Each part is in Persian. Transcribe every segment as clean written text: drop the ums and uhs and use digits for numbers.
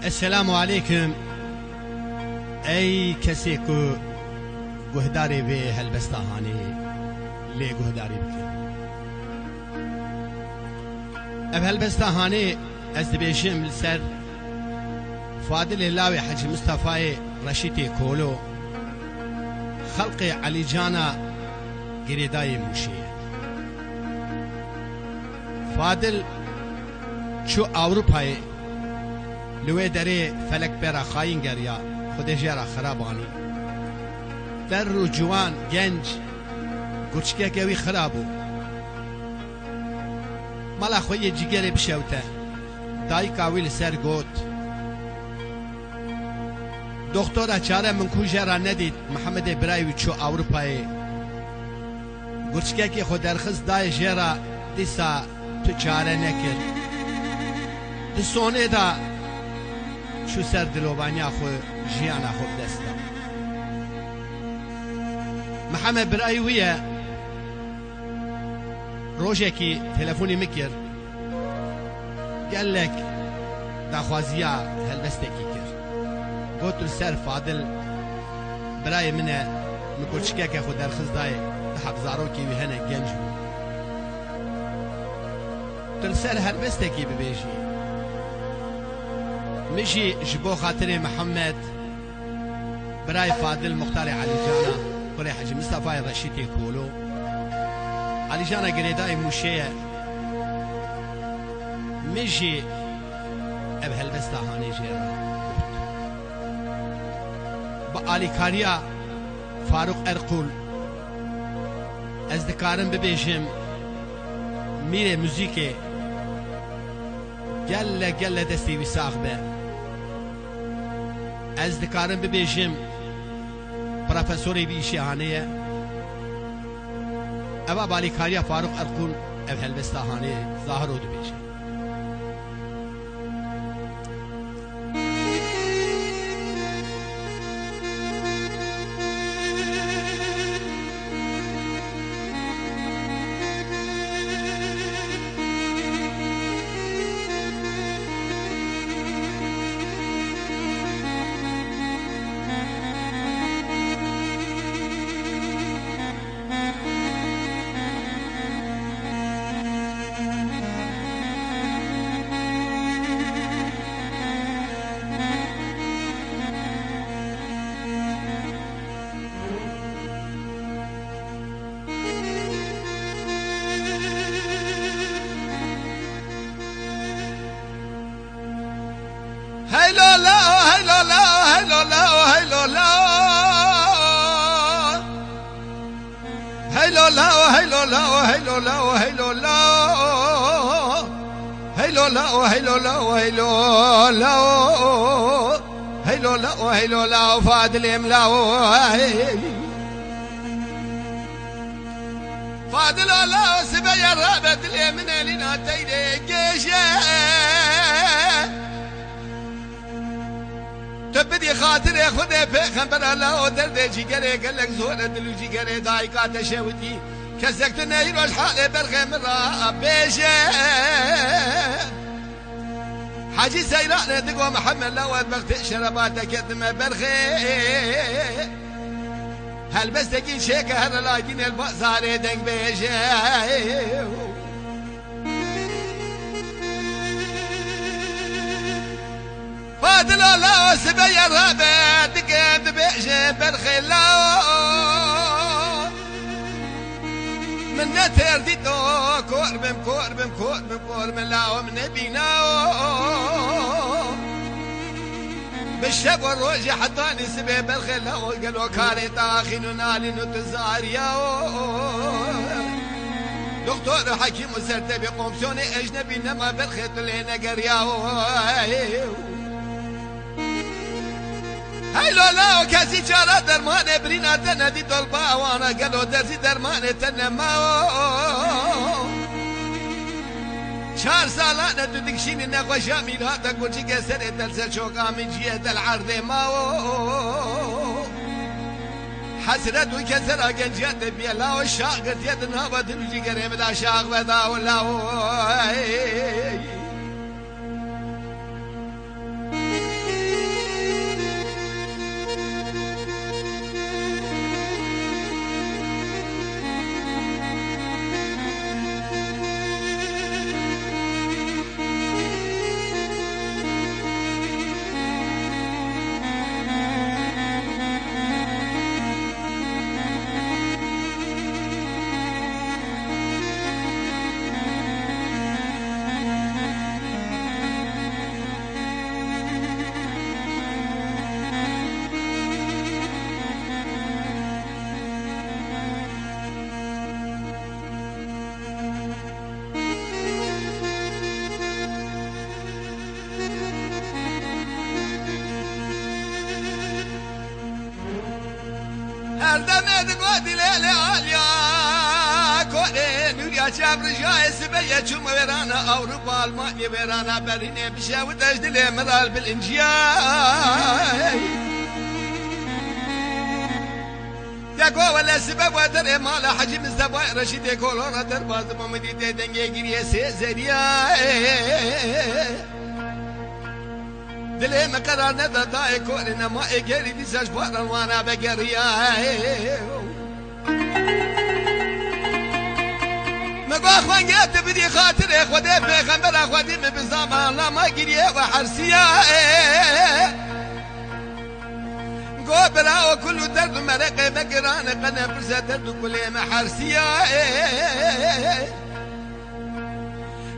السلام عليكم اي کسی کو گهداری به هلبستهانی لی گهداری بکن اف هلبستهانی از دبیشم لسر فاضل اللاوي حجي مصطفى رشيدي كولو خلق علي جانا قريداي موشيه فاضل شو اوروباي لوی دره فلک برا خاین گریا خود جرا خرابانی در رو جوان گنج گوچکه گوی خرابو مالا خوی جگره بشوته دای کاویل سر گوت دکتر چاره من کو جرا ندید محمد برایوی چو اوروپای گوچکه که خود درخص دای جرا دیسا تو چاره نکر دسونه دا شو سر دلوبانیا خو جیانا خو دستا محمد برایویه روژکی تلفونی مکر قال لك داخوازيا هلبستكي كر قلت له سر فاضل براي منه نقول شكاك اخو دار خزداي حق زاروكي وهنا جنجو قلت له سر هلبستكي ببيجي مشي جبو خاطري محمد براي فاضل مختار علي جانا قولي حجي مصطفى رشيدي كولو علي جانا قريداي موشيه مشي بهالبستهاني جيرا بقالي كاريا فاروق ارقول از دكارم ببيجم ميري موزيكي قال دستي وساخبه از دكارم ببيجم بروفيسوري بيشي هانيه ابا بالي كاريا فاروق ارقول بهالبستهاني ظاهرو دبيجم هيلو لا هيلو لا هيلو لا هيلو لا هيلو لا هيلو لا هيلو لا هيلو لا هيلو لا هيلو لا هيلو لا هيلو لا هيلو لا فاضل املاو فاضل لا سبيا رابط اليمن لنا تيدي جيشه تبدي خاطر خدا پیغمبر الله درد جگره قالك زور دلو جگره دايقا تشوتي كسكت نير الحال برغم را بيشه حاجي سيران دقوا محمد لو بغت شرباتك قدم برغي هل بس تجين شيك هل لاقين البازار دنگ بيشه فاضل الله سبيا الرابع دقيم بيجي بالخلا من نتر ديتو كوربم لا ومن بينا بالشب والروج حطاني سبي بالخلا وقالوا كاري طاخين نالي نتزاريا دكتور حكيم وسرتبي قومسوني اجنبي نما بالخيط لينا قرياو هيلو لا وكاسي جارة درمان برينا تندي طلبا وانا قالوا درسي درمان تنما شهر سالانة تدكشيني نقوى شامل هذا قلت كسر دلسل شوقا من جهة العرض ما حسرت وكسر قنجات بيلا والشاقت يدنا بدلجي قريب دا شاق بدا ولا سردمه دقودي ليلي عاليا كوري نوريا شاب رجاي سبيا چوم ويرانا أوروبا ألمانيا ويرانا بريني بشاوت أجدلي مرال بالإنجياي يقوى ولا سبب ودر مالا حجم الزباء رشيد كولورا درباز ممدي دنگي گريه سيزريا دلي مقرار ندر داي كورنا ما اگري ديساش باروانا بگريا مقوى اخوان قد بدي خاطر اخوة بيغمبر اخوة دي مبزاما لا ما گريه وحرسيا قبلا وكل درد مرق بقران قنا برزة درد كل محرسيا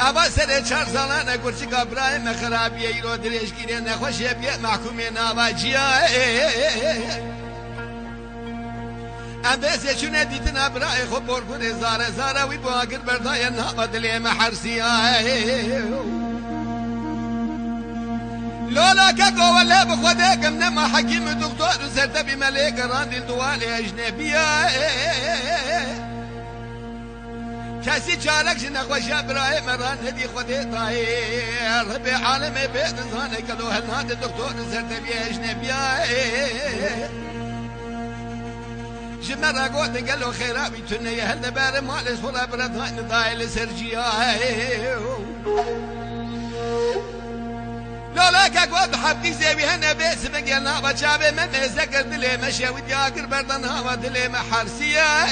أبا سر چار سالانه گرچی کابرای مخرابیه ایرو درش گیره نخوشه بیه محکومه نواجیه ام بیسه چونه دیتن ابرای خوب برگونه زاره زاره وی باگر بردای نابا دلی محرسیه لولا كاكو ولا بخودك منما حكيم دكتور سرت بملك راندي الدوالي أجنبية كاسي شارك شنق وشاب راي مران هدي خودي طاير ربي عالم بيت زاني كلو هالناد الدكتور سرت بي أجنبية جمرة قوت قالوا خيرابي تنيا هل بار مالس ولا بردهان ضايل سرجيا لولا كقود حبي زي هنا بس بقينا بشابه من مزكر دلي مشي ودي اقر بردن هوا دلي محرسيه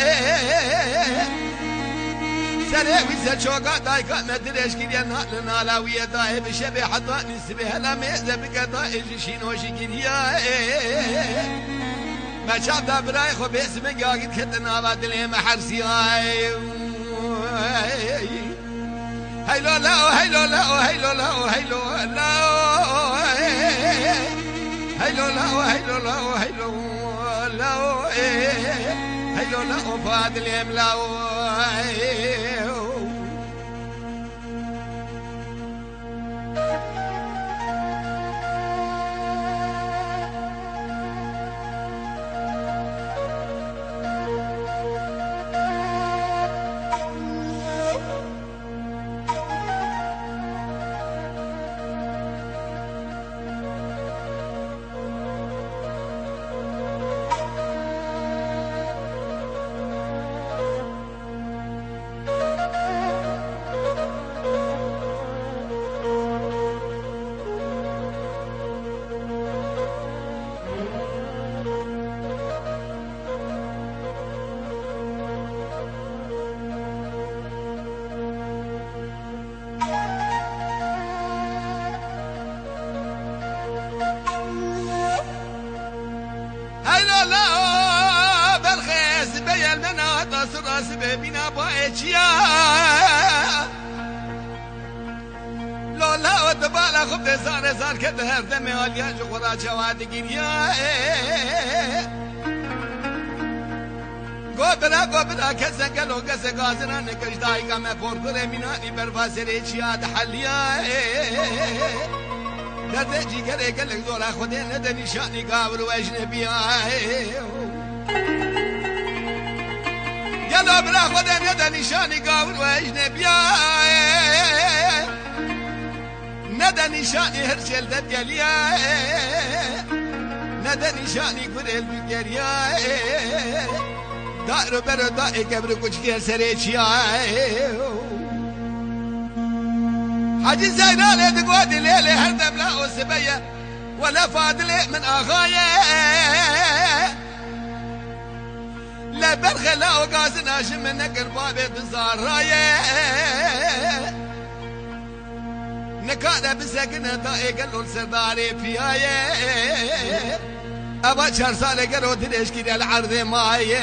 سري ويز شوقا داي كان مدريش كيريا نالنا لاويه داي بشبي حضا نسبي هلا ميزه بقضاء شينو شكيريا ما شاف دا براي خو بس من قاعد كتنا دلي محرسيه هيلو لا هيلو لا هيلو لا هيلو لا هيلو لا هيلو لا هيلو لا هيلو لا فادل يملاو بنا بايتيا لولا ودبالا خب زار زار كده هر دمي عليا جغرا جواد گيريا قبلا كسكلو كسغازنا نكش دايقا ما فورقر مناني برفاسري چيا دحليا دردجي كره كلك زورا خودين ند نشاني قابل واجنبيا يلا بلا خدا ندى نشاني قاول واجنبيا ندى نشاني هرشل ددياليا ندى نشاني قريل بقريا دائر برو دائر قبر كوش كير سريشيا حاجي زينالي دقودي ليلي هردم لا سبيا ولا فاضلي من اخايا لا برخي لا وقاسنا شم نقر بابي بزار رايه نكادا بسكنة دائي قلو السرداري فيها أبا شهر سالي قلو تديش كده العرض ماي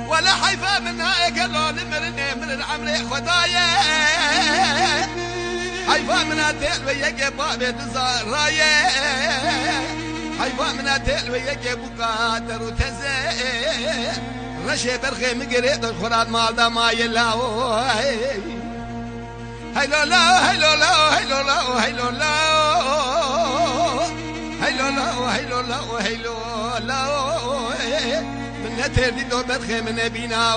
ولا حيفا منها قلو نمرني من العمر خدايا حيفا منها تيل ويجي بابي بزار رايه حيفا منها تيل ويجي بقادر وتزي رشي برخي مقريد الخراد مالدا ما يلاو هيلو لا هيلو لا هيلو لا هيلو لا هيلو لا هيلو لا هيلو لا نتردي دو بدخي من نبينا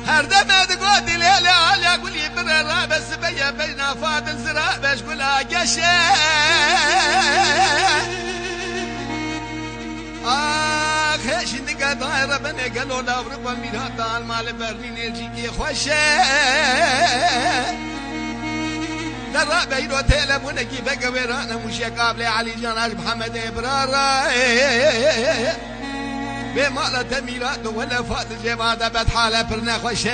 هردمت قد ليلة على قولي برا بس بيا بينا فاضل زرا باش قولا قشة خيش اندقا دايرة بني قالوا لا ورقوا الميرات المال برلين الجيكي خوشة درا بيرو تيلمونا كيف قويرانا مشي قابلي علي جاناش محمد إبرارا بمالا تميلات ولا فاضل جبادة بتحالة برنا خوشة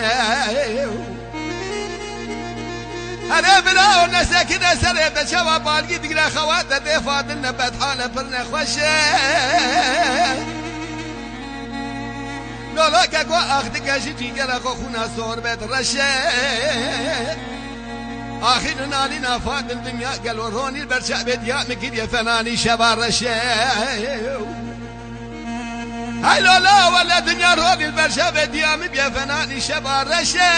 أنا بلا ونسا كده سريت شباب بالقي تقرا خواتة دي فاضلنا بتحالة برنا خوشة لولاك اكو اخدك اشتي قرا خونا صور بيت رشة آخرنا علينا فاضل الدنيا قالوا روني البرشا بديا مكيد يا فناني شباب رشة هاي لا ولا دنيا روني البرشا بديا مبيا فناني شباب رشة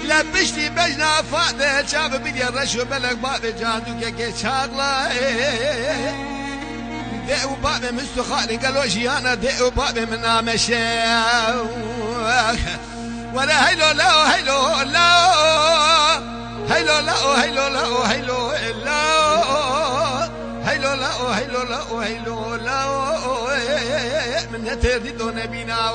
لبشتي بجنا فاضل شاب بدي الرشو بلغ باب جاندو كي شاغله دعو باب مستخالي قالوا جيانا دعو باب من امشي ولا هيلو لا هيلو لا هيلو لا هيلو لا هيلو لا هيلو لا هيلو لا هيلو لا من تردد نبينا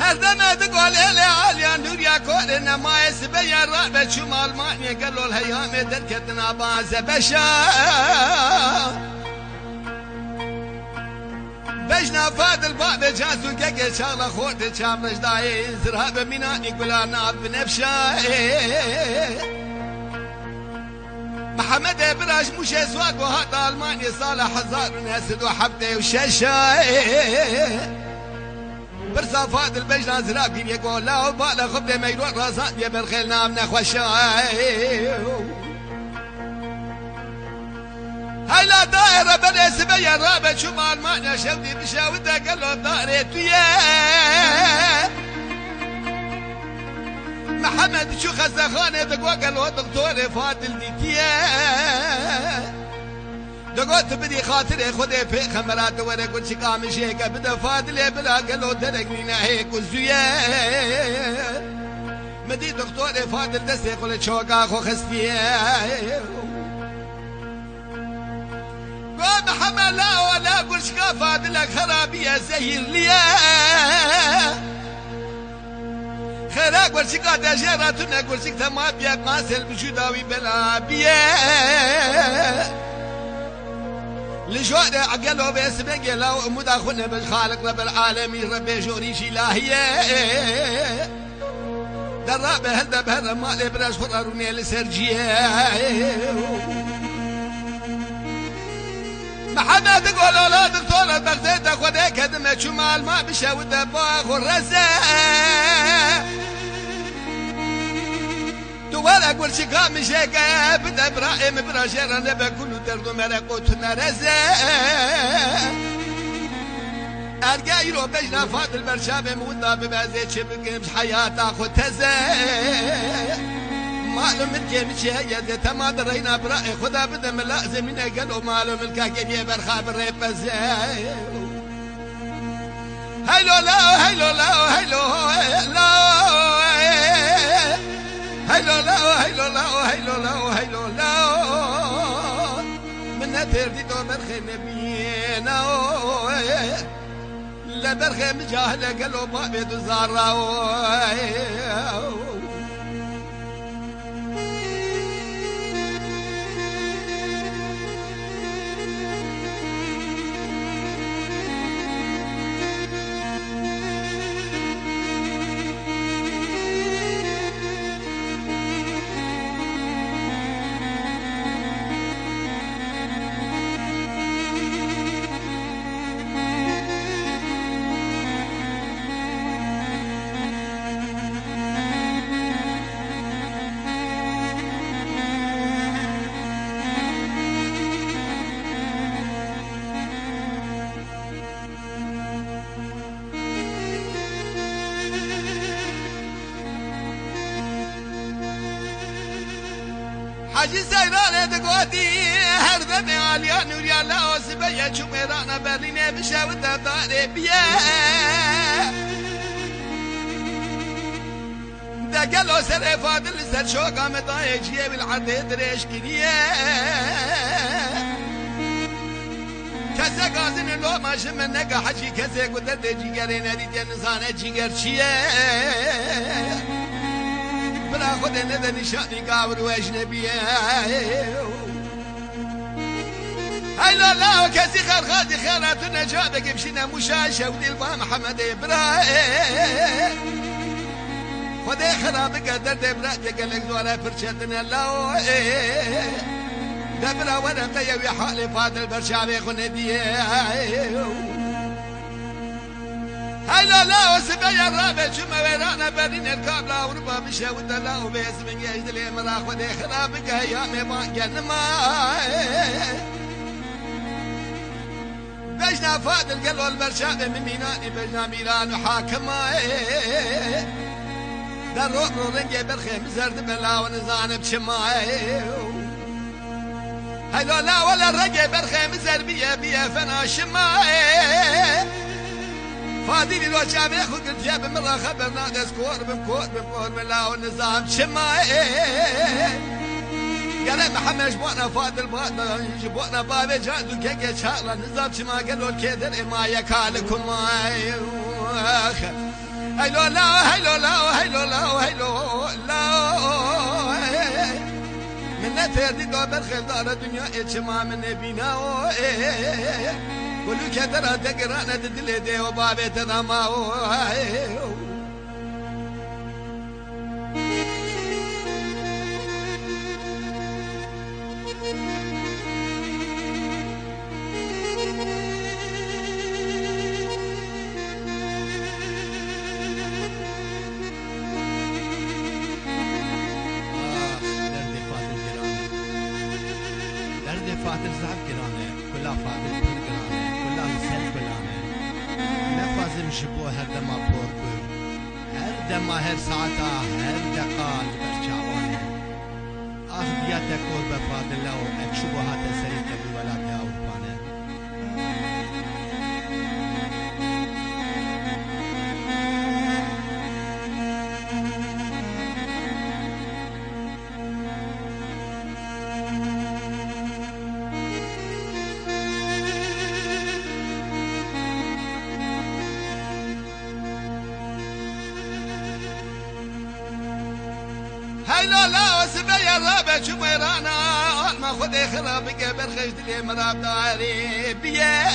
هردنا تقول إلي عاليا نوريا كورنا ما يسبيا رابع شمال مانيا قالوا الهيام دركتنا باز بشا بجنا فاد الباب جاسو كاكي شغلة خورت شام رجداي زرهاب مناني قولا ناب بنفشا محمد ابراش مشي سواق وهذا المانيا صالح هزار من اسد وحبتي وشاشا برسا فاد البجنا زرابين يقول لا وبالا خبدة ميرون راسان يا بالخيل نام نخوشا هاي لا دائرة بني سبيا رابع شمال مانيا شودي بشاودة قالوا دائرة تويا محمد شو خزخانة تقوى قالوا دكتور فادل ديتيا دقوت بدي خاطري خذي في خمرات ورا كل شي قامش هيك بدا فادل بلا قالوا تركنينا هيك وزويا مدي دكتور فادل دسي قلت شوقا خو خستيا قام محمد لا ولا قل شكا فادلك خرابية زهير ليا خيراك ورشكا تجارتنا قل شكتا ما بيا قاسل بشداوي بلا بيا لجوده عقلوا باسمك لو مداخلنا بالخالق رب العالمين ربي جوريش إلهية در رابه هنده بهر مال براش فراروني لسرجيه محمد قول لا دكتور بغداد خدای کدمه چمال ما بشه و دباغ و رزه دوباره اقول شكا مشيكا بدا برايم براشير انا بكل درد ملكوت نرزه ارجعي رو بجنا فاضل برشابه مودا ببازي شبكمش حياة اخو تزه معلوم الجيمشي هي زي تماد رينا برأي خدا بدا ملازمين قالوا معلوم الكاكيبية برخاب الريب بزه هيلو لا هيلو لا هيلو لا هيلو لا هيلو لا هيلو لا هيلو لا من تردي دو برخي نبينا لا برخي مجاهلة قالوا بابي دو زارا حاجی سیرانه دقوتی هر دم عالیا نوریا لاس بیا چومرانا برلینه بشه و داره بیا دقلو سر فاضل سر شوقا مدايه جيه بالعرض دريش كنيه كسا قازن لو ماشي من نقا حجي كسا قدر دي جيگرين هديد نزانه جيگر چيه بلا خود نده نشانی قابر و اجنبیه هیلا لا کسی خرخادی خیراتو نجابه گمشینه مشاشه و دیل با محمد ابراهیم خودی خرابه قدر دبرات بقلق زوله پرچتن الله دبرا ورقه یوی حال فادل برشابه خوندیه هيلا لا وسبيا الرابع شما ويرانا برين الكابل أوروبا مشى ودلا وبيس من يجد لي مراخ ودي خرابك يا مبان ما بجنا فادل قالوا البرشاب من ميناني بجنا ميلان وحاكما در رو رنجي برخي مزرد بلا ونزان بشما هيلا لا ولا رنجي برخي مزر بيا فنا شما فاديني لو شافي خد قلت يا بمرة خبرنا دس كور من لا والنظام شما قال محمد جبونا فادل بادنا جبونا بابي جادو كيكي شارلا نظام شما قالوا الكيدر ما يكالكم هيلو لا هيلو لا هيلو لا هيلو لا من نتردي دو برخل دار الدنيا اتشما من نبينا ولو كدر تقرانا تدلي دي وبابي تضماو فاتر زعب قرانه كلها فاتر كل قرانه كلها مسل كلانه نفازم شبوه هر دما بور بور هر دما هر ساعتا هر دقال برشاوانه آخ بياتا كور بفادر لو اكشبوها تسريك بولاد اوروبانه هيلا لا وسبيا الرابع شميرانا ما خذي خرابك برخش دلي مراب داري بيه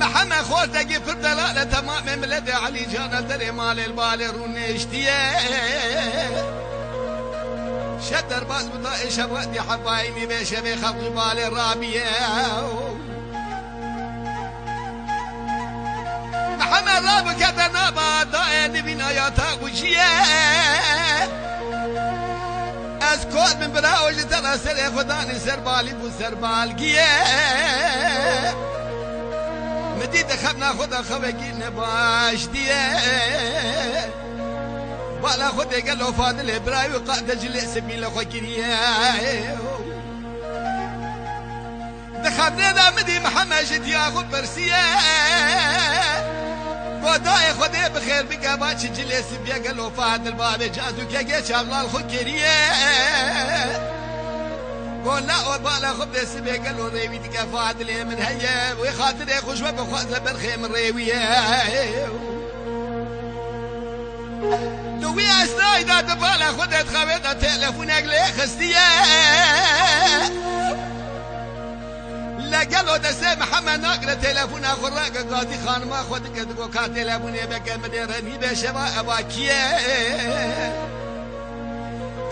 محمد خوردگی پر دلاله تمام ملد علی جان در مال البال رو نشتیه شدر باز بطاء شبوتي حبايني بشبي خلق جبال الرابية محمد راب كتنا باطاء نبينا يا تاقوشية اسكوت من براوج ترى سر خداني سربالي بو سربالقية مديد خبنا خدا خبقي نباش ديه بالا خود قالوا فاضل براي وقعد جلس بيلا خوكريا دخلنا ذا مدي محمد شت ياخذ برسيه وداي خدي بخير بقى باش جلس بيا قالوا فاضل باب جازو كي شغال خوكريا قول لا بالا خد سبي قالوا ريوي دقا فاضل من هيا ويخاطر يخش وبخوزه برخيم الريويه دوی استای داد بالا خودت خوابت تلفن اگلی خستیه لگلو دسته محمد ناقر تلفن اخور راق قاضی خانما خود کدگو که تلفنی بگه مدرنی بشه با اباکیه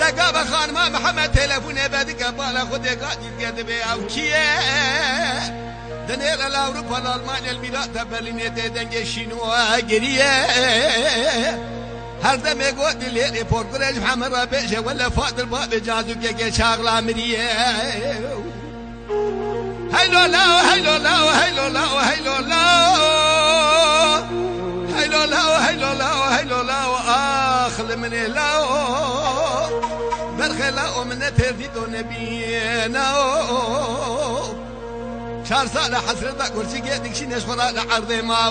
دقا بخانما محمد تلفنی بدگه بالا خود قاضی کده به اوکیه دنير الأوروبا الألمانيا الميلاد برلين دنجي شنوا قريه هر دم يقول لي بورقريج محمد ربيشه ولا فاضل باب جازو كي شغله مريه هيلو لا هيلو لا هيلو لا هيلو لا هيلو لا هيلو لا هيلو لا اخل من لا برخلا من ترديد نبينا شهر سال حسرتك ورشي قيدك شي نشفر على عرض ما